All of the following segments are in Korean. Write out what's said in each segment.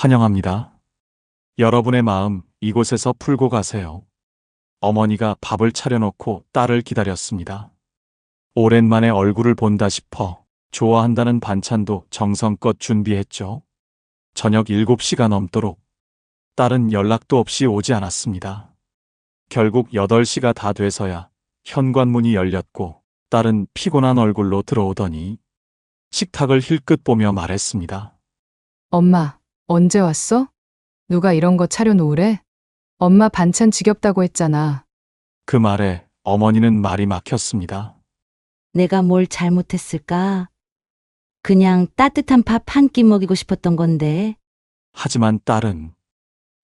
환영합니다. 여러분의 마음 이곳에서 풀고 가세요. 어머니가 밥을 차려놓고 딸을 기다렸습니다. 오랜만에 얼굴을 본다 싶어 좋아한다는 반찬도 정성껏 준비했죠. 저녁 7시가 넘도록 딸은 연락도 없이 오지 않았습니다. 결국 8시가 다 돼서야 현관문이 열렸고 딸은 피곤한 얼굴로 들어오더니 식탁을 힐끗 보며 말했습니다. 엄마, 언제 왔어? 누가 이런 거 차려놓으래? 엄마 반찬 지겹다고 했잖아. 그 말에 어머니는 말이 막혔습니다. 내가 뭘 잘못했을까? 그냥 따뜻한 밥 한 끼 먹이고 싶었던 건데. 하지만 딸은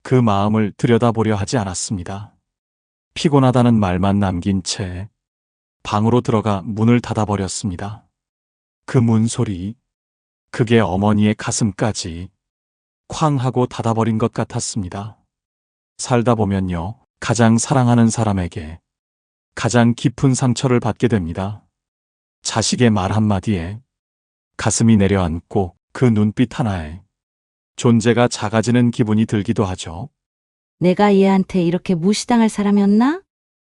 그 마음을 들여다보려 하지 않았습니다. 피곤하다는 말만 남긴 채 방으로 들어가 문을 닫아버렸습니다. 그 문소리, 그게 어머니의 가슴까지 쾅 하고 닫아버린 것 같았습니다. 살다 보면요, 가장 사랑하는 사람에게 가장 깊은 상처를 받게 됩니다. 자식의 말 한마디에 가슴이 내려앉고 그 눈빛 하나에 존재가 작아지는 기분이 들기도 하죠. 내가 얘한테 이렇게 무시당할 사람이었나?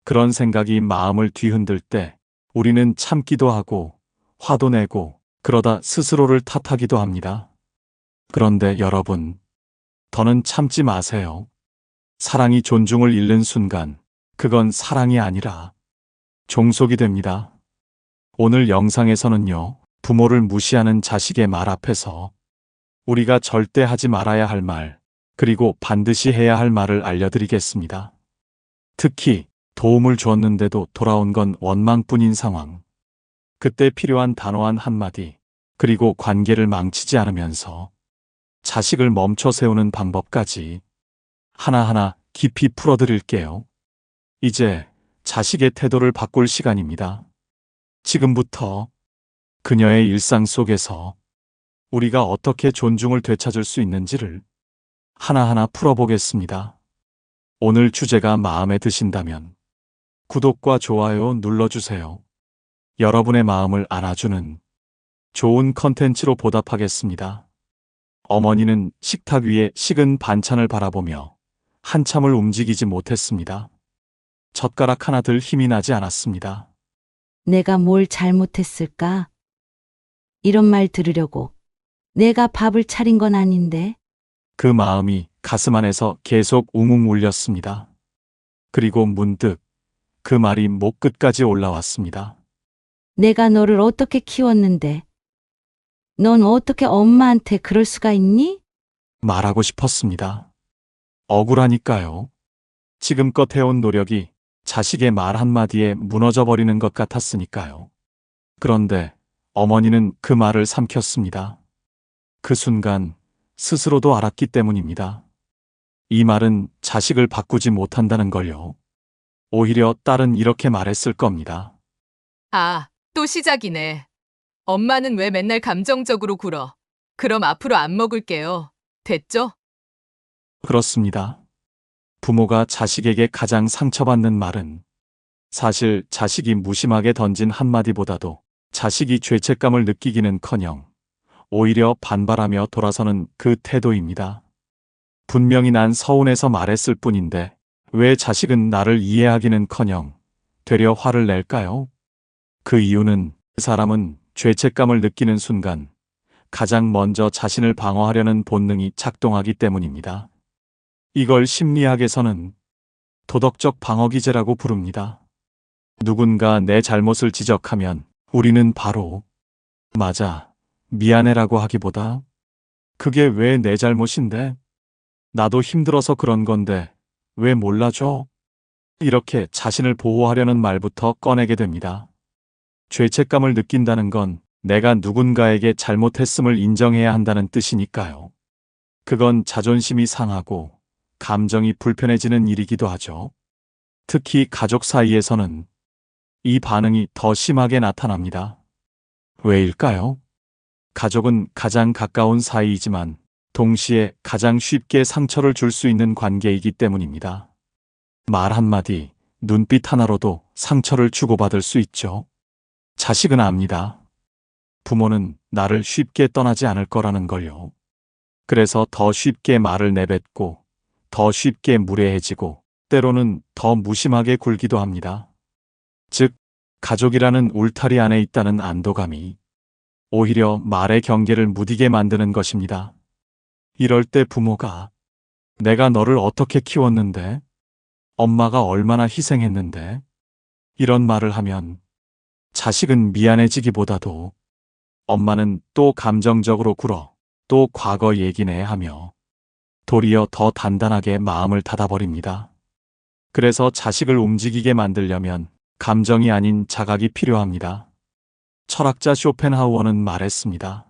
그런 생각이 마음을 뒤흔들 때 우리는 참기도 하고 화도 내고 그러다 스스로를 탓하기도 합니다. 그런데 여러분, 더는 참지 마세요. 사랑이 존중을 잃는 순간 그건 사랑이 아니라 종속이 됩니다. 오늘 영상에서는요, 부모를 무시하는 자식의 말 앞에서 우리가 절대 하지 말아야 할 말, 그리고 반드시 해야 할 말을 알려드리겠습니다. 특히 도움을 주었는데도 돌아온 건 원망뿐인 상황. 그때 필요한 단호한 한마디, 그리고 관계를 망치지 않으면서 자식을 멈춰 세우는 방법까지 하나하나 깊이 풀어드릴게요. 이제 자식의 태도를 바꿀 시간입니다. 지금부터 그녀의 일상 속에서 우리가 어떻게 존중을 되찾을 수 있는지를 하나하나 풀어보겠습니다. 오늘 주제가 마음에 드신다면 구독과 좋아요 눌러주세요. 여러분의 마음을 안아주는 좋은 컨텐츠로 보답하겠습니다. 어머니는 식탁 위에 식은 반찬을 바라보며 한참을 움직이지 못했습니다. 젓가락 하나 들 힘이 나지 않았습니다. 내가 뭘 잘못했을까? 이런 말 들으려고 내가 밥을 차린 건 아닌데. 그 마음이 가슴 안에서 계속 웅웅 울렸습니다. 그리고 문득 그 말이 목 끝까지 올라왔습니다. 내가 너를 어떻게 키웠는데. 넌 어떻게 엄마한테 그럴 수가 있니? 말하고 싶었습니다. 억울하니까요. 지금껏 해온 노력이 자식의 말 한마디에 무너져 버리는 것 같았으니까요. 그런데 어머니는 그 말을 삼켰습니다. 그 순간 스스로도 알았기 때문입니다. 이 말은 자식을 바꾸지 못한다는 걸요. 오히려 딸은 이렇게 말했을 겁니다. 아, 또 시작이네. 엄마는 왜 맨날 감정적으로 굴어? 그럼 앞으로 안 먹을게요. 됐죠? 그렇습니다. 부모가 자식에게 가장 상처받는 말은 사실 자식이 무심하게 던진 한마디보다도 자식이 죄책감을 느끼기는커녕 오히려 반발하며 돌아서는 그 태도입니다. 분명히 난 서운해서 말했을 뿐인데 왜 자식은 나를 이해하기는커녕 되려 화를 낼까요? 그 이유는 그 사람은 죄책감을 느끼는 순간 가장 먼저 자신을 방어하려는 본능이 작동하기 때문입니다. 이걸 심리학에서는 도덕적 방어기제라고 부릅니다. 누군가 내 잘못을 지적하면 우리는 바로 맞아, 미안해라고 하기보다 그게 왜 내 잘못인데? 나도 힘들어서 그런 건데 왜 몰라줘? 이렇게 자신을 보호하려는 말부터 꺼내게 됩니다. 죄책감을 느낀다는 건 내가 누군가에게 잘못했음을 인정해야 한다는 뜻이니까요. 그건 자존심이 상하고 감정이 불편해지는 일이기도 하죠. 특히 가족 사이에서는 이 반응이 더 심하게 나타납니다. 왜일까요? 가족은 가장 가까운 사이이지만 동시에 가장 쉽게 상처를 줄 수 있는 관계이기 때문입니다. 말 한마디, 눈빛 하나로도 상처를 주고받을 수 있죠. 자식은 압니다. 부모는 나를 쉽게 떠나지 않을 거라는 걸요. 그래서 더 쉽게 말을 내뱉고, 더 쉽게 무례해지고, 때로는 더 무심하게 굴기도 합니다. 즉, 가족이라는 울타리 안에 있다는 안도감이 오히려 말의 경계를 무디게 만드는 것입니다. 이럴 때 부모가 내가 너를 어떻게 키웠는데? 엄마가 얼마나 희생했는데? 이런 말을 하면 자식은 미안해지기보다도 엄마는 또 감정적으로 굴어 또 과거 얘기네 하며 도리어 더 단단하게 마음을 닫아버립니다. 그래서 자식을 움직이게 만들려면 감정이 아닌 자각이 필요합니다. 철학자 쇼펜하우어는 말했습니다.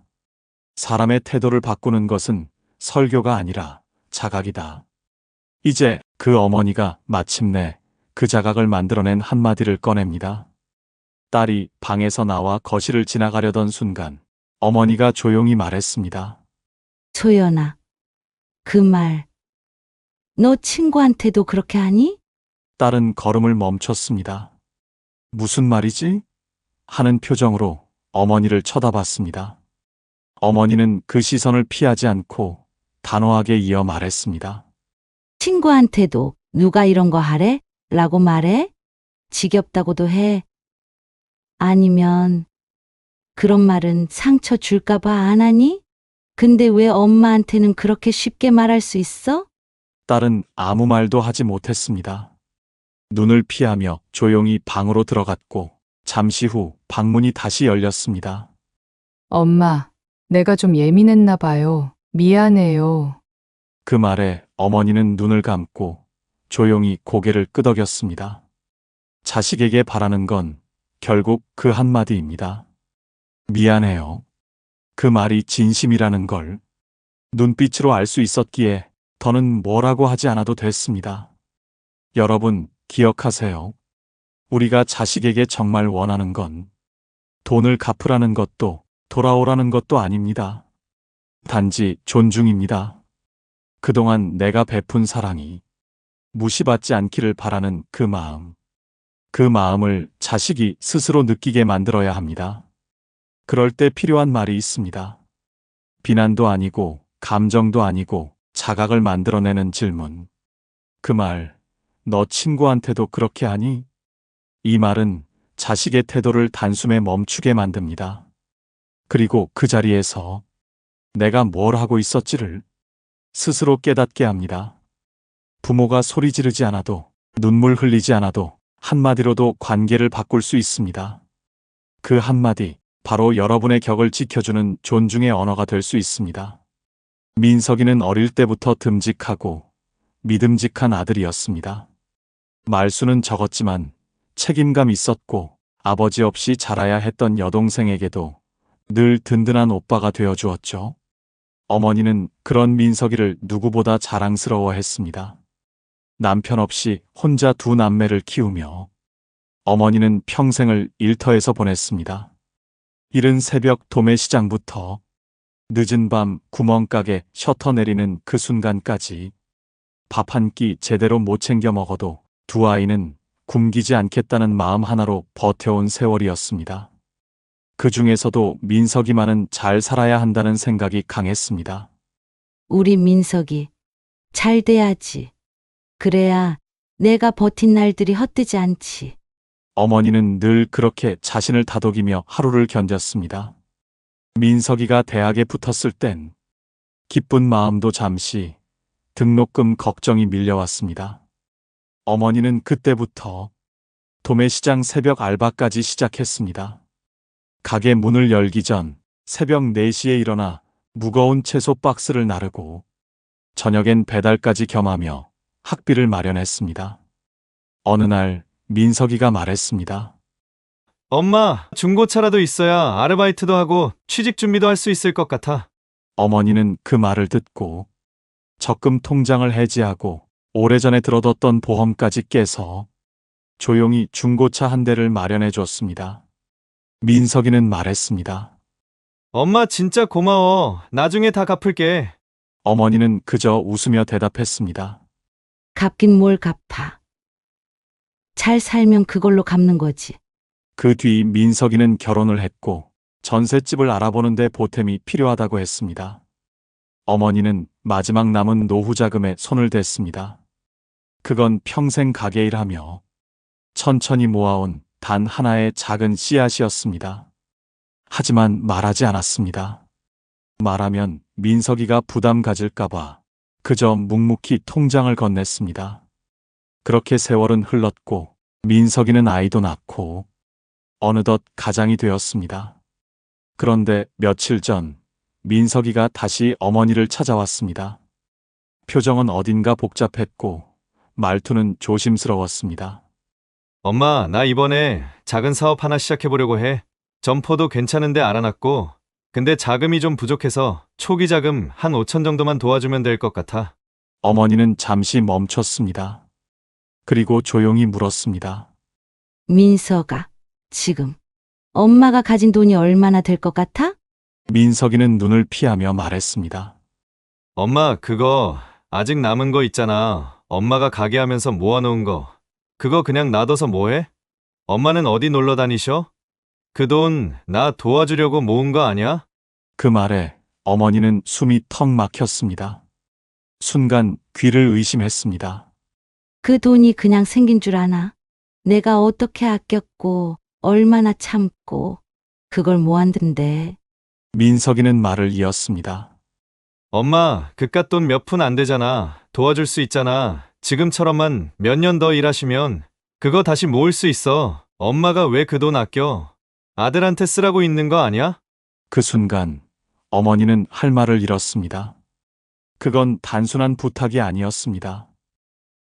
사람의 태도를 바꾸는 것은 설교가 아니라 자각이다. 이제 그 어머니가 마침내 그 자각을 만들어낸 한마디를 꺼냅니다. 딸이 방에서 나와 거실을 지나가려던 순간 어머니가 조용히 말했습니다. 소연아, 그 말, 너 친구한테도 그렇게 하니? 딸은 걸음을 멈췄습니다. 무슨 말이지? 하는 표정으로 어머니를 쳐다봤습니다. 어머니는 그 시선을 피하지 않고 단호하게 이어 말했습니다. 친구한테도 누가 이런 거 하래? 라고 말해? 지겹다고도 해. 아니면 그런 말은 상처 줄까봐 안 하니? 근데 왜 엄마한테는 그렇게 쉽게 말할 수 있어? 딸은 아무 말도 하지 못했습니다. 눈을 피하며 조용히 방으로 들어갔고 잠시 후 방문이 다시 열렸습니다. 엄마, 내가 좀 예민했나 봐요. 미안해요. 그 말에 어머니는 눈을 감고 조용히 고개를 끄덕였습니다. 자식에게 바라는 건 결국 그 한마디입니다. 미안해요. 그 말이 진심이라는 걸 눈빛으로 알 수 있었기에 더는 뭐라고 하지 않아도 됐습니다. 여러분, 기억하세요. 우리가 자식에게 정말 원하는 건 돈을 갚으라는 것도 돌아오라는 것도 아닙니다. 단지 존중입니다. 그동안 내가 베푼 사랑이 무시받지 않기를 바라는 그 마음. 그 마음을 자식이 스스로 느끼게 만들어야 합니다. 그럴 때 필요한 말이 있습니다. 비난도 아니고 감정도 아니고 자각을 만들어내는 질문. 그 말, 너 친구한테도 그렇게 하니? 이 말은 자식의 태도를 단숨에 멈추게 만듭니다. 그리고 그 자리에서 내가 뭘 하고 있었지를 스스로 깨닫게 합니다. 부모가 소리 지르지 않아도, 눈물 흘리지 않아도 한마디로도 관계를 바꿀 수 있습니다. 그 한마디, 바로 여러분의 격을 지켜주는 존중의 언어가 될 수 있습니다. 민석이는 어릴 때부터 듬직하고 믿음직한 아들이었습니다. 말수는 적었지만 책임감 있었고 아버지 없이 자라야 했던 여동생에게도 늘 든든한 오빠가 되어 주었죠. 어머니는 그런 민석이를 누구보다 자랑스러워했습니다. 남편 없이 혼자 두 남매를 키우며 어머니는 평생을 일터에서 보냈습니다. 이른 새벽 도매시장부터 늦은 밤 구멍가게 셔터 내리는 그 순간까지 밥 한 끼 제대로 못 챙겨 먹어도 두 아이는 굶기지 않겠다는 마음 하나로 버텨온 세월이었습니다. 그 중에서도 민석이만은 잘 살아야 한다는 생각이 강했습니다. 우리 민석이 잘 돼야지. 그래야 내가 버틴 날들이 헛되지 않지. 어머니는 늘 그렇게 자신을 다독이며 하루를 견뎠습니다. 민석이가 대학에 붙었을 땐 기쁜 마음도 잠시 등록금 걱정이 밀려왔습니다. 어머니는 그때부터 도매시장 새벽 알바까지 시작했습니다. 가게 문을 열기 전 새벽 4시에 일어나 무거운 채소 박스를 나르고 저녁엔 배달까지 겸하며 학비를 마련했습니다. 어느 날 민석이가 말했습니다. 엄마, 중고차라도 있어야 아르바이트도 하고 취직 준비도 할 수 있을 것 같아. 어머니는 그 말을 듣고 적금 통장을 해지하고 오래전에 들어뒀던 보험까지 깨서 조용히 중고차 한 대를 마련해 줬습니다. 민석이는 말했습니다. 엄마 진짜 고마워. 나중에 다 갚을게. 어머니는 그저 웃으며 대답했습니다. 갚긴 뭘 갚아. 잘 살면 그걸로 갚는 거지. 그 뒤 민석이는 결혼을 했고 전셋집을 알아보는데 보탬이 필요하다고 했습니다. 어머니는 마지막 남은 노후 자금에 손을 댔습니다. 그건 평생 가게 일하며 천천히 모아온 단 하나의 작은 씨앗이었습니다. 하지만 말하지 않았습니다. 말하면 민석이가 부담 가질까봐 그저 묵묵히 통장을 건넸습니다. 그렇게 세월은 흘렀고 민석이는 아이도 낳고 어느덧 가장이 되었습니다. 그런데 며칠 전 민석이가 다시 어머니를 찾아왔습니다. 표정은 어딘가 복잡했고 말투는 조심스러웠습니다. 엄마, 나 이번에 작은 사업 하나 시작해보려고 해. 점포도 괜찮은데 알아놨고, 근데 자금이 좀 부족해서 초기 자금 한 5천 정도만 도와주면 될 것 같아. 어머니는 잠시 멈췄습니다. 그리고 조용히 물었습니다. 민서가 지금 엄마가 가진 돈이 얼마나 될 것 같아? 민석이는 눈을 피하며 말했습니다. 엄마, 그거 아직 남은 거 있잖아. 엄마가 가게 하면서 모아놓은 거. 그거 그냥 놔둬서 뭐해? 엄마는 어디 놀러 다니셔? 그 돈 나 도와주려고 모은 거 아니야? 그 말에 어머니는 숨이 턱 막혔습니다. 순간 귀를 의심했습니다. 그 돈이 그냥 생긴 줄 아나? 내가 어떻게 아꼈고 얼마나 참고 그걸 모았는데. 민석이는 말을 이었습니다. 엄마, 그깟 돈 몇 푼 안 되잖아. 도와줄 수 있잖아. 지금처럼만 몇 년 더 일하시면 그거 다시 모을 수 있어. 엄마가 왜 그 돈 아껴? 아들한테 쓰라고 있는 거 아니야? 그 순간 어머니는 할 말을 잃었습니다. 그건 단순한 부탁이 아니었습니다.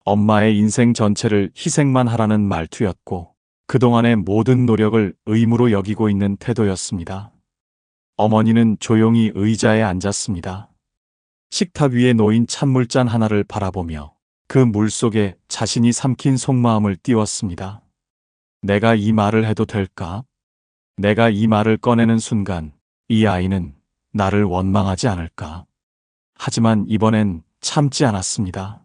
엄마의 인생 전체를 희생만 하라는 말투였고 그동안의 모든 노력을 의무로 여기고 있는 태도였습니다. 어머니는 조용히 의자에 앉았습니다. 식탁 위에 놓인 찬물잔 하나를 바라보며 그 물 속에 자신이 삼킨 속마음을 띄웠습니다. 내가 이 말을 해도 될까? 내가 이 말을 꺼내는 순간 이 아이는 나를 원망하지 않을까? 하지만 이번엔 참지 않았습니다.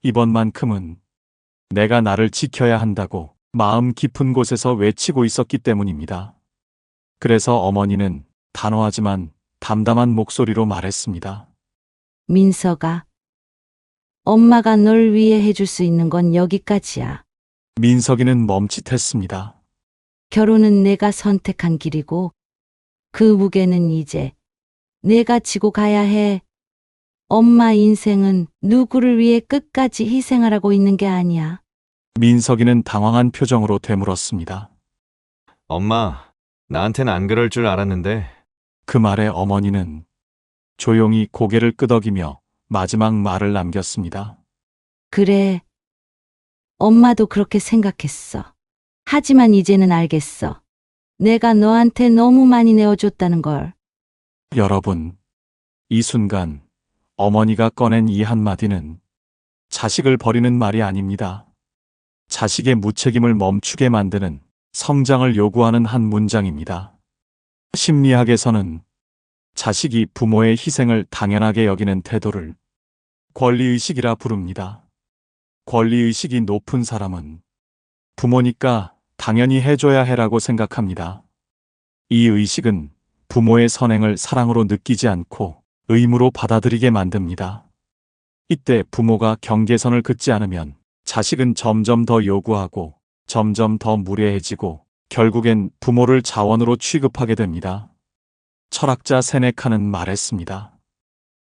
이번만큼은 내가 나를 지켜야 한다고 마음 깊은 곳에서 외치고 있었기 때문입니다. 그래서 어머니는 단호하지만 담담한 목소리로 말했습니다. 민서가 엄마가 널 위해 해줄 수 있는 건 여기까지야. 민석이는 멈칫했습니다. 결혼은 내가 선택한 길이고 그 무게는 이제 내가 지고 가야 해. 엄마 인생은 누구를 위해 끝까지 희생하라고 있는 게 아니야. 민석이는 당황한 표정으로 되물었습니다. 엄마, 나한텐 안 그럴 줄 알았는데. 그 말에 어머니는 조용히 고개를 끄덕이며 마지막 말을 남겼습니다. 그래. 엄마도 그렇게 생각했어. 하지만 이제는 알겠어. 내가 너한테 너무 많이 내어줬다는 걸. 여러분, 이 순간 어머니가 꺼낸 이 한마디는 자식을 버리는 말이 아닙니다. 자식의 무책임을 멈추게 만드는 성장을 요구하는 한 문장입니다. 심리학에서는 자식이 부모의 희생을 당연하게 여기는 태도를 권리의식이라 부릅니다. 권리의식이 높은 사람은 부모니까 당연히 해줘야 해라고 생각합니다. 이 의식은 부모의 선행을 사랑으로 느끼지 않고 의무로 받아들이게 만듭니다. 이때 부모가 경계선을 긋지 않으면 자식은 점점 더 요구하고 점점 더 무례해지고 결국엔 부모를 자원으로 취급하게 됩니다. 철학자 세네카는 말했습니다.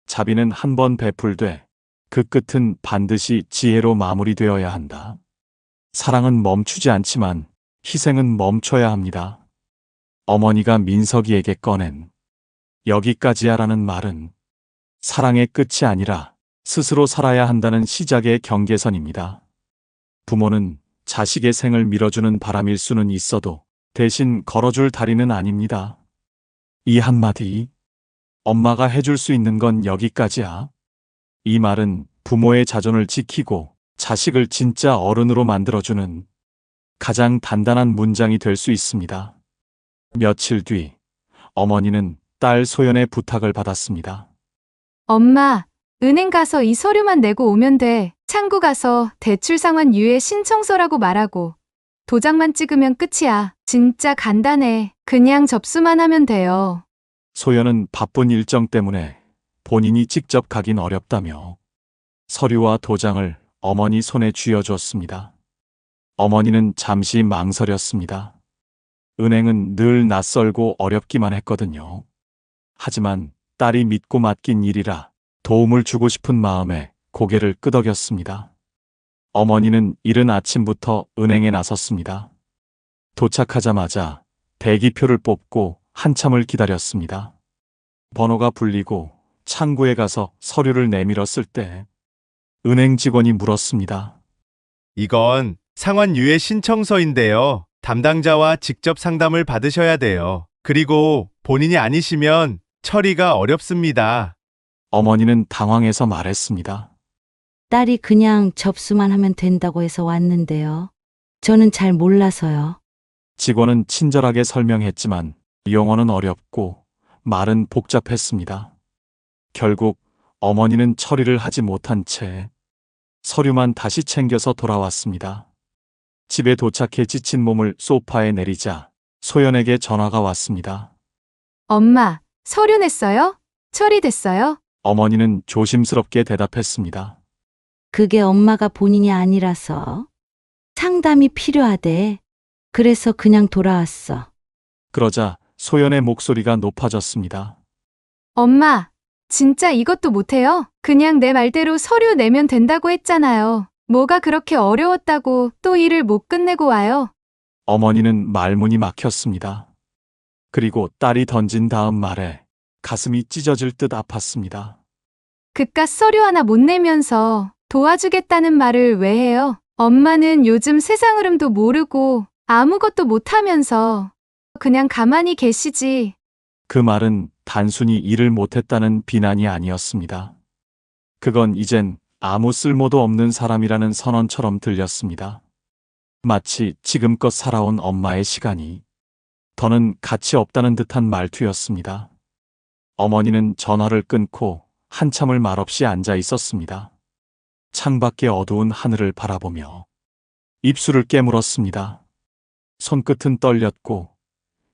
자비는 한 번 베풀되 그 끝은 반드시 지혜로 마무리되어야 한다. 사랑은 멈추지 않지만 희생은 멈춰야 합니다. 어머니가 민석이에게 꺼낸 여기까지야라는 말은 사랑의 끝이 아니라 스스로 살아야 한다는 시작의 경계선입니다. 부모는 자식의 생을 밀어주는 바람일 수는 있어도 대신 걸어줄 다리는 아닙니다. 이 한마디, 엄마가 해줄 수 있는 건 여기까지야. 이 말은 부모의 자존을 지키고 자식을 진짜 어른으로 만들어주는 가장 단단한 문장이 될 수 있습니다. 며칠 뒤, 어머니는 딸 소연의 부탁을 받았습니다. 엄마, 은행 가서 이 서류만 내고 오면 돼. 창구 가서 대출 상환 유예 신청서라고 말하고 도장만 찍으면 끝이야. 진짜 간단해. 그냥 접수만 하면 돼요. 소연은 바쁜 일정 때문에 본인이 직접 가긴 어렵다며 서류와 도장을 어머니 손에 쥐어줬습니다. 어머니는 잠시 망설였습니다. 은행은 늘 낯설고 어렵기만 했거든요. 하지만 딸이 믿고 맡긴 일이라 도움을 주고 싶은 마음에 고개를 끄덕였습니다. 어머니는 이른 아침부터 은행에 나섰습니다. 도착하자마자 대기표를 뽑고 한참을 기다렸습니다. 번호가 불리고 창구에 가서 서류를 내밀었을 때 은행 직원이 물었습니다. 이건 상환유예 신청서인데요. 담당자와 직접 상담을 받으셔야 돼요. 그리고 본인이 아니시면 처리가 어렵습니다. 어머니는 당황해서 말했습니다. 딸이 그냥 접수만 하면 된다고 해서 왔는데요. 저는 잘 몰라서요. 직원은 친절하게 설명했지만 용어는 어렵고 말은 복잡했습니다. 결국 어머니는 처리를 하지 못한 채 서류만 다시 챙겨서 돌아왔습니다. 집에 도착해 지친 몸을 소파에 내리자 소연에게 전화가 왔습니다. 엄마, 서류 냈어요? 처리됐어요? 어머니는 조심스럽게 대답했습니다. 그게 엄마가 본인이 아니라서 상담이 필요하대. 그래서 그냥 돌아왔어. 그러자 소연의 목소리가 높아졌습니다. 엄마, 진짜 이것도 못해요? 그냥 내 말대로 서류 내면 된다고 했잖아요. 뭐가 그렇게 어려웠다고 또 일을 못 끝내고 와요? 어머니는 말문이 막혔습니다. 그리고 딸이 던진 다음 말에 가슴이 찢어질 듯 아팠습니다. 그깟 서류 하나 못 내면서 도와주겠다는 말을 왜 해요? 엄마는 요즘 세상 흐름도 모르고 아무것도 못하면서 그냥 가만히 계시지. 그 말은 단순히 일을 못했다는 비난이 아니었습니다. 그건 이젠 아무 쓸모도 없는 사람이라는 선언처럼 들렸습니다. 마치 지금껏 살아온 엄마의 시간이 더는 가치 없다는 듯한 말투였습니다. 어머니는 전화를 끊고 한참을 말없이 앉아 있었습니다. 창밖의 어두운 하늘을 바라보며 입술을 깨물었습니다. 손끝은 떨렸고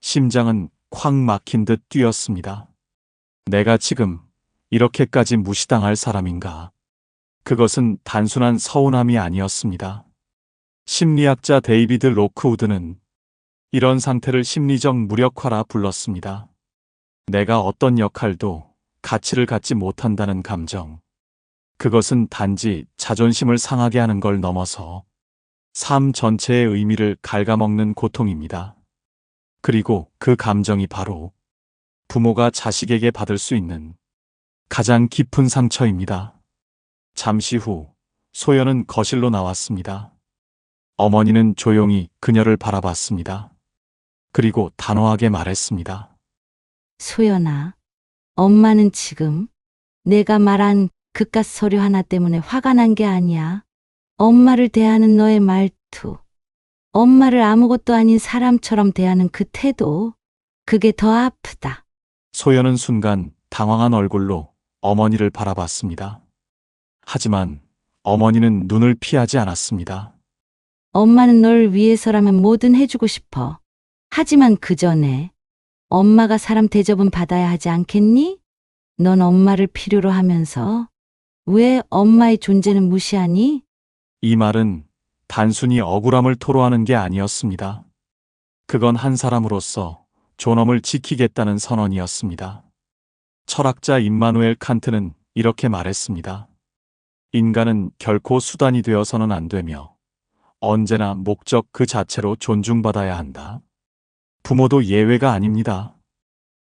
심장은 콱 막힌 듯 뛰었습니다. 내가 지금 이렇게까지 무시당할 사람인가? 그것은 단순한 서운함이 아니었습니다. 심리학자 데이비드 로크우드는 이런 상태를 심리적 무력화라 불렀습니다. 내가 어떤 역할도 가치를 갖지 못한다는 감정. 그것은 단지 자존심을 상하게 하는 걸 넘어서 삶 전체의 의미를 갉아먹는 고통입니다. 그리고 그 감정이 바로 부모가 자식에게 받을 수 있는 가장 깊은 상처입니다. 잠시 후 소연은 거실로 나왔습니다. 어머니는 조용히 그녀를 바라봤습니다. 그리고 단호하게 말했습니다. 소연아, 엄마는 지금 내가 말한 그깟 서류 하나 때문에 화가 난 게 아니야. 엄마를 대하는 너의 말투, 엄마를 아무것도 아닌 사람처럼 대하는 그 태도, 그게 더 아프다. 소연은 순간 당황한 얼굴로 어머니를 바라봤습니다. 하지만 어머니는 눈을 피하지 않았습니다. 엄마는 널 위해서라면 뭐든 해주고 싶어. 하지만 그 전에 엄마가 사람 대접은 받아야 하지 않겠니? 넌 엄마를 필요로 하면서 왜 엄마의 존재는 무시하니? 이 말은 단순히 억울함을 토로하는 게 아니었습니다. 그건 한 사람으로서 존엄을 지키겠다는 선언이었습니다. 철학자 임마누엘 칸트는 이렇게 말했습니다. 인간은 결코 수단이 되어서는 안 되며 언제나 목적 그 자체로 존중받아야 한다. 부모도 예외가 아닙니다.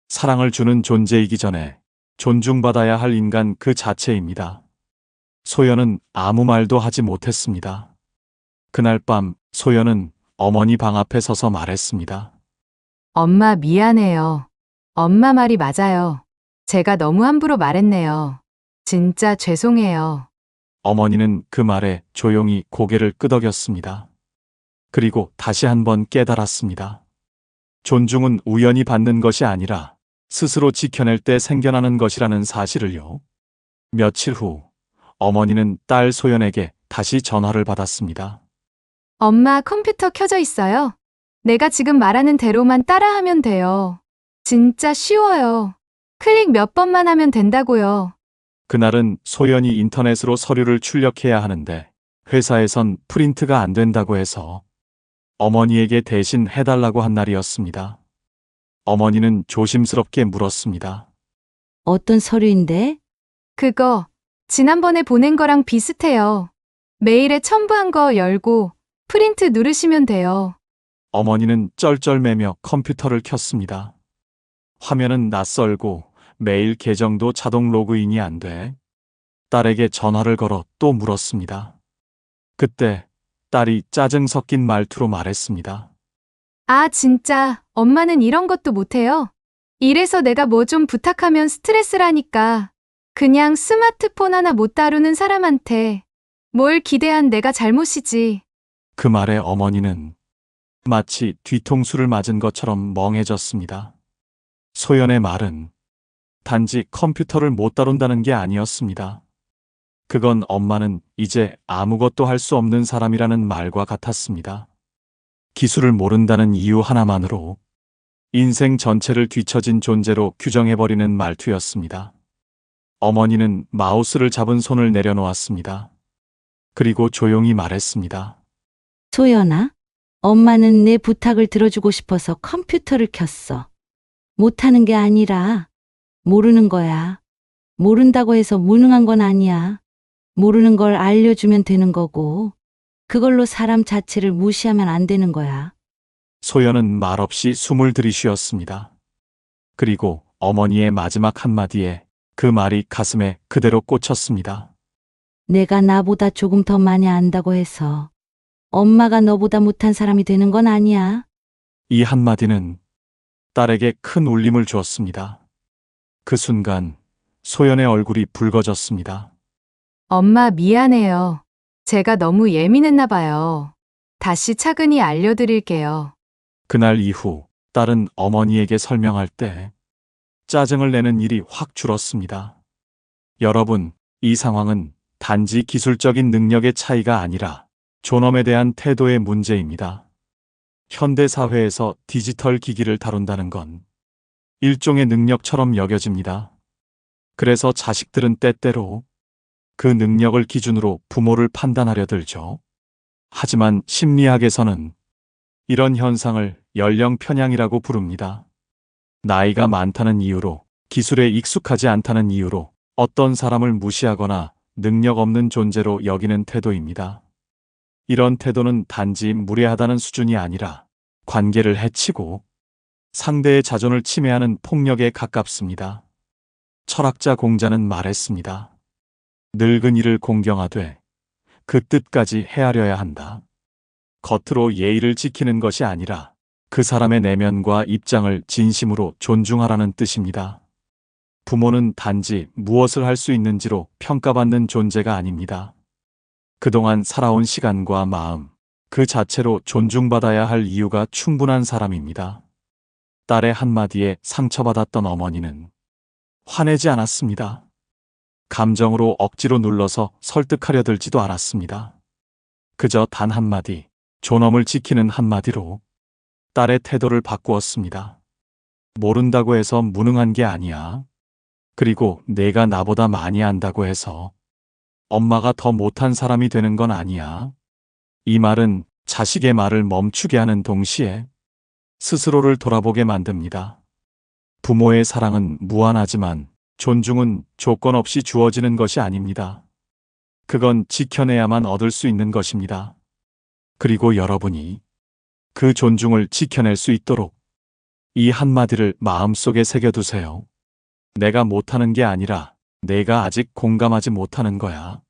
사랑을 주는 존재이기 전에 존중받아야 할 인간 그 자체입니다. 소연은 아무 말도 하지 못했습니다. 그날 밤 소연은 어머니 방 앞에 서서 말했습니다. 엄마 미안해요. 엄마 말이 맞아요. 제가 너무 함부로 말했네요. 진짜 죄송해요. 어머니는 그 말에 조용히 고개를 끄덕였습니다. 그리고 다시 한번 깨달았습니다. 존중은 우연히 받는 것이 아니라 스스로 지켜낼 때 생겨나는 것이라는 사실을요. 며칠 후 어머니는 딸 소연에게 다시 전화를 받았습니다. 엄마 컴퓨터 켜져 있어요. 내가 지금 말하는 대로만 따라하면 돼요. 진짜 쉬워요. 클릭 몇 번만 하면 된다고요. 그날은 소연이 인터넷으로 서류를 출력해야 하는데 회사에선 프린트가 안 된다고 해서 어머니에게 대신 해달라고 한 날이었습니다. 어머니는 조심스럽게 물었습니다. 어떤 서류인데? 그거 지난번에 보낸 거랑 비슷해요. 메일에 첨부한 거 열고 프린트 누르시면 돼요. 어머니는 쩔쩔매며 컴퓨터를 켰습니다. 화면은 낯설고 메일 계정도 자동 로그인이 안 돼. 딸에게 전화를 걸어 또 물었습니다. 그때 딸이 짜증 섞인 말투로 말했습니다. 아, 진짜 엄마는 이런 것도 못해요? 이래서 내가 뭐 좀 부탁하면 스트레스라니까. 그냥 스마트폰 하나 못 다루는 사람한테 뭘 기대한 내가 잘못이지. 그 말에 어머니는 마치 뒤통수를 맞은 것처럼 멍해졌습니다. 소연의 말은 단지 컴퓨터를 못 다룬다는 게 아니었습니다. 그건 엄마는 이제 아무것도 할 수 없는 사람이라는 말과 같았습니다. 기술을 모른다는 이유 하나만으로 인생 전체를 뒤처진 존재로 규정해버리는 말투였습니다. 어머니는 마우스를 잡은 손을 내려놓았습니다. 그리고 조용히 말했습니다. 소연아, 엄마는 내 부탁을 들어주고 싶어서 컴퓨터를 켰어. 못하는 게 아니라 모르는 거야. 모른다고 해서 무능한 건 아니야. 모르는 걸 알려주면 되는 거고, 그걸로 사람 자체를 무시하면 안 되는 거야. 소연은 말없이 숨을 들이쉬었습니다. 그리고 어머니의 마지막 한마디에 그 말이 가슴에 그대로 꽂혔습니다. 내가 나보다 조금 더 많이 안다고 해서 엄마가 너보다 못한 사람이 되는 건 아니야. 이 한마디는 딸에게 큰 울림을 주었습니다. 그 순간 소연의 얼굴이 붉어졌습니다. 엄마 미안해요. 제가 너무 예민했나 봐요. 다시 차근히 알려드릴게요. 그날 이후 딸은 어머니에게 설명할 때 짜증을 내는 일이 확 줄었습니다. 여러분, 이 상황은 단지 기술적인 능력의 차이가 아니라 존엄에 대한 태도의 문제입니다. 현대 사회에서 디지털 기기를 다룬다는 건 일종의 능력처럼 여겨집니다. 그래서 자식들은 때때로 그 능력을 기준으로 부모를 판단하려 들죠. 하지만 심리학에서는 이런 현상을 연령 편향이라고 부릅니다. 나이가 많다는 이유로, 기술에 익숙하지 않다는 이유로 어떤 사람을 무시하거나 능력 없는 존재로 여기는 태도입니다. 이런 태도는 단지 무례하다는 수준이 아니라 관계를 해치고 상대의 자존을 침해하는 폭력에 가깝습니다. 철학자 공자는 말했습니다. 늙은 이를 공경하되 그 뜻까지 헤아려야 한다. 겉으로 예의를 지키는 것이 아니라 그 사람의 내면과 입장을 진심으로 존중하라는 뜻입니다. 부모는 단지 무엇을 할 수 있는지로 평가받는 존재가 아닙니다. 그동안 살아온 시간과 마음, 그 자체로 존중받아야 할 이유가 충분한 사람입니다. 딸의 한마디에 상처받았던 어머니는 화내지 않았습니다. 감정으로 억지로 눌러서 설득하려 들지도 않았습니다. 그저 단 한마디, 존엄을 지키는 한마디로 딸의 태도를 바꾸었습니다. 모른다고 해서 무능한 게 아니야. 그리고 내가 나보다 많이 안다고 해서 엄마가 더 못한 사람이 되는 건 아니야. 이 말은 자식의 말을 멈추게 하는 동시에 스스로를 돌아보게 만듭니다. 부모의 사랑은 무한하지만 존중은 조건 없이 주어지는 것이 아닙니다. 그건 지켜내야만 얻을 수 있는 것입니다. 그리고 여러분이 그 존중을 지켜낼 수 있도록 이 한마디를 마음속에 새겨두세요. 내가 못하는 게 아니라 내가 아직 공감하지 못하는 거야.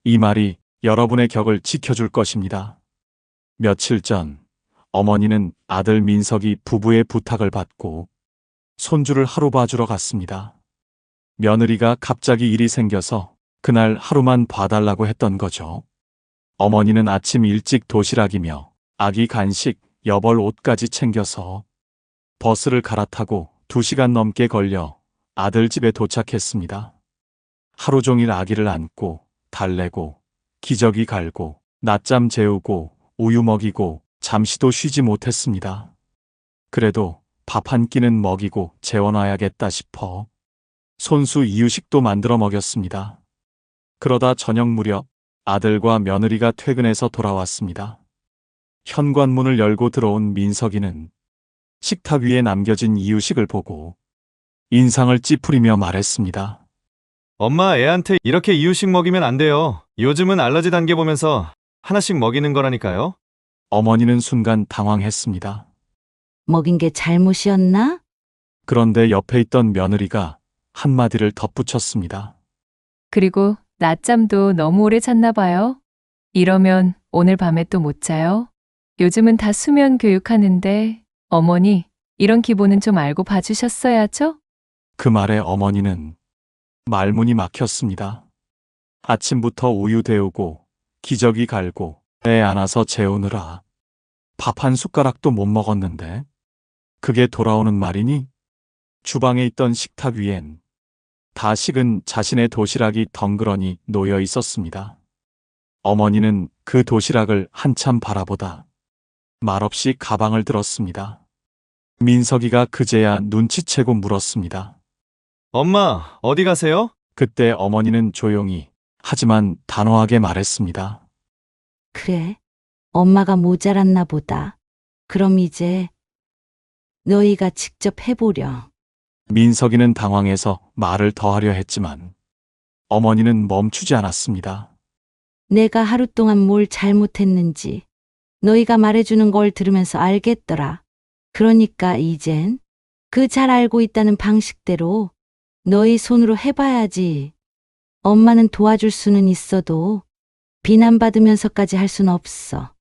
이 말이 여러분의 격을 지켜줄 것입니다. 며칠 전 어머니는 아들 민석이 부부의 부탁을 받고 손주를 하루 봐주러 갔습니다. 며느리가 갑자기 일이 생겨서 그날 하루만 봐달라고 했던 거죠. 어머니는 아침 일찍 도시락이며 아기 간식, 여벌 옷까지 챙겨서 버스를 갈아타고 2시간 넘게 걸려 아들 집에 도착했습니다. 하루 종일 아기를 안고 달래고 기저귀 갈고 낮잠 재우고 우유 먹이고 잠시도 쉬지 못했습니다. 그래도 밥 한 끼는 먹이고 재워놔야겠다 싶어 손수 이유식도 만들어 먹였습니다. 그러다 저녁 무렵 아들과 며느리가 퇴근해서 돌아왔습니다. 현관문을 열고 들어온 민석이는 식탁 위에 남겨진 이유식을 보고 인상을 찌푸리며 말했습니다. 엄마, 애한테 이렇게 이유식 먹이면 안 돼요. 요즘은 알러지 단계 보면서 하나씩 먹이는 거라니까요. 어머니는 순간 당황했습니다. 먹인 게 잘못이었나? 그런데 옆에 있던 며느리가 한마디를 덧붙였습니다. 그리고 낮잠도 너무 오래 잤나 봐요. 이러면 오늘 밤에 또 못 자요. 요즘은 다 수면 교육하는데 어머니, 이런 기본은 좀 알고 봐주셨어야죠? 그 말에 어머니는 말문이 막혔습니다. 아침부터 우유 데우고 기저귀 갈고 애 안아서 재우느라 밥 한 숟가락도 못 먹었는데 그게 돌아오는 말이니? 주방에 있던 식탁 위엔 다 식은 자신의 도시락이 덩그러니 놓여 있었습니다. 어머니는 그 도시락을 한참 바라보다 말없이 가방을 들었습니다. 민석이가 그제야 눈치채고 물었습니다. 엄마, 어디 가세요? 그때 어머니는 조용히 하지만 단호하게 말했습니다. 그래. 엄마가 모자랐나 보다. 그럼 이제 너희가 직접 해보려. 민석이는 당황해서 말을 더하려 했지만 어머니는 멈추지 않았습니다. 내가 하루 동안 뭘 잘못했는지 너희가 말해주는 걸 들으면서 알겠더라. 그러니까 이젠 그 잘 알고 있다는 방식대로 너희 손으로 해봐야지. 엄마는 도와줄 수는 있어도 비난받으면서까지 할 순 없어.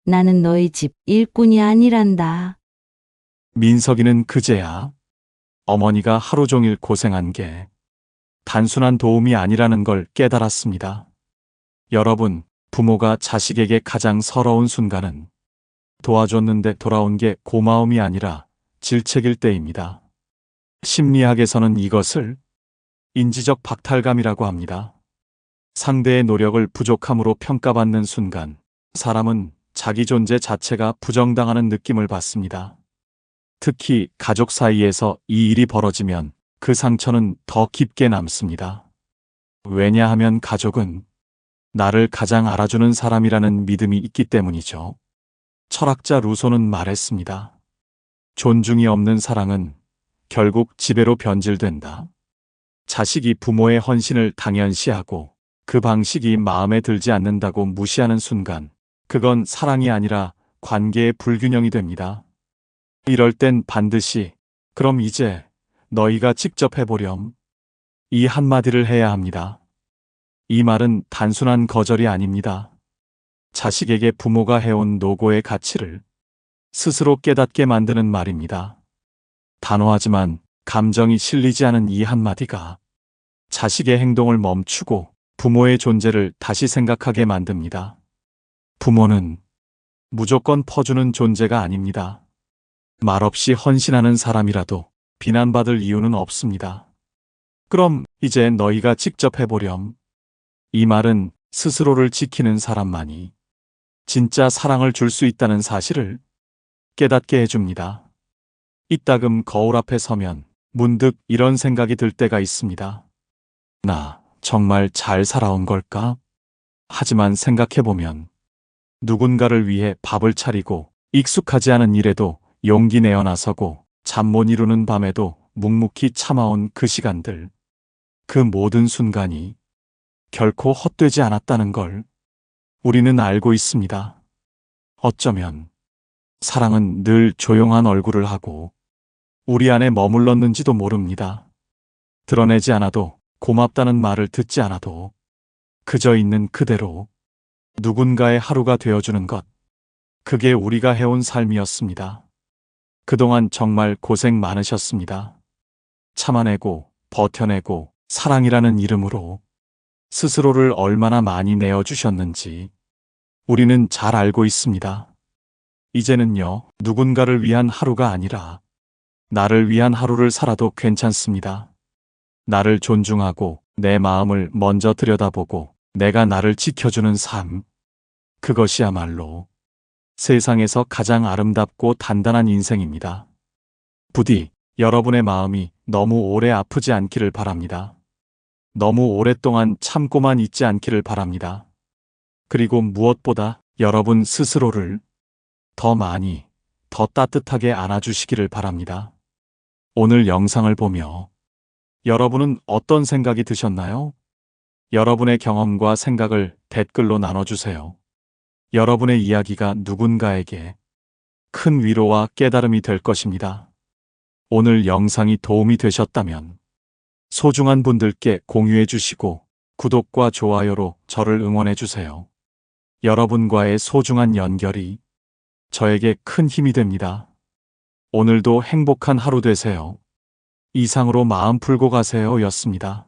나는 너희 집 일꾼이 아니란다. 민석이는 그제야 어머니가 하루 종일 고생한 게 단순한 도움이 아니라는 걸 깨달았습니다. 여러분, 부모가 자식에게 가장 서러운 순간은 도와줬는데 돌아온 게 고마움이 아니라 질책일 때입니다. 심리학에서는 이것을 인지적 박탈감이라고 합니다. 상대의 노력을 부족함으로 평가받는 순간 사람은 자기 존재 자체가 부정당하는 느낌을 받습니다. 특히 가족 사이에서 이 일이 벌어지면 그 상처는 더 깊게 남습니다. 왜냐하면 가족은 나를 가장 알아주는 사람이라는 믿음이 있기 때문이죠. 철학자 루소는 말했습니다. 존중이 없는 사랑은 결국 지배로 변질된다. 자식이 부모의 헌신을 당연시하고 그 방식이 마음에 들지 않는다고 무시하는 순간 그건 사랑이 아니라 관계의 불균형이 됩니다. 이럴 땐 반드시 그럼 이제 너희가 직접 해보렴. 이 한마디를 해야 합니다. 이 말은 단순한 거절이 아닙니다. 자식에게 부모가 해온 노고의 가치를 스스로 깨닫게 만드는 말입니다. 단호하지만 감정이 실리지 않은 이 한마디가 자식의 행동을 멈추고 부모의 존재를 다시 생각하게 만듭니다. 부모는 무조건 퍼주는 존재가 아닙니다. 말없이 헌신하는 사람이라도 비난받을 이유는 없습니다. 그럼 이제 너희가 직접 해보렴. 이 말은 스스로를 지키는 사람만이 진짜 사랑을 줄 수 있다는 사실을 깨닫게 해줍니다. 이따금 거울 앞에 서면 문득 이런 생각이 들 때가 있습니다. 나 정말 잘 살아온 걸까? 하지만 생각해보면 누군가를 위해 밥을 차리고 익숙하지 않은 일에도 용기 내어 나서고 잠 못 이루는 밤에도 묵묵히 참아온 그 시간들, 그 모든 순간이 결코 헛되지 않았다는 걸 우리는 알고 있습니다. 어쩌면 사랑은 늘 조용한 얼굴을 하고 우리 안에 머물렀는지도 모릅니다. 드러내지 않아도 고맙다는 말을 듣지 않아도 그저 있는 그대로 누군가의 하루가 되어주는 것, 그게 우리가 해온 삶이었습니다. 그동안 정말 고생 많으셨습니다. 참아내고 버텨내고 사랑이라는 이름으로 스스로를 얼마나 많이 내어주셨는지 우리는 잘 알고 있습니다. 이제는요, 누군가를 위한 하루가 아니라 나를 위한 하루를 살아도 괜찮습니다. 나를 존중하고 내 마음을 먼저 들여다보고 내가 나를 지켜주는 삶, 그것이야말로 세상에서 가장 아름답고 단단한 인생입니다. 부디 여러분의 마음이 너무 오래 아프지 않기를 바랍니다. 너무 오랫동안 참고만 있지 않기를 바랍니다. 그리고 무엇보다 여러분 스스로를 더 많이, 더 따뜻하게 안아주시기를 바랍니다. 오늘 영상을 보며 여러분은 어떤 생각이 드셨나요? 여러분의 경험과 생각을 댓글로 나눠주세요. 여러분의 이야기가 누군가에게 큰 위로와 깨달음이 될 것입니다. 오늘 영상이 도움이 되셨다면 소중한 분들께 공유해 주시고 구독과 좋아요로 저를 응원해 주세요. 여러분과의 소중한 연결이 저에게 큰 힘이 됩니다. 오늘도 행복한 하루 되세요. 이상으로 마음 풀고 가세요 였습니다.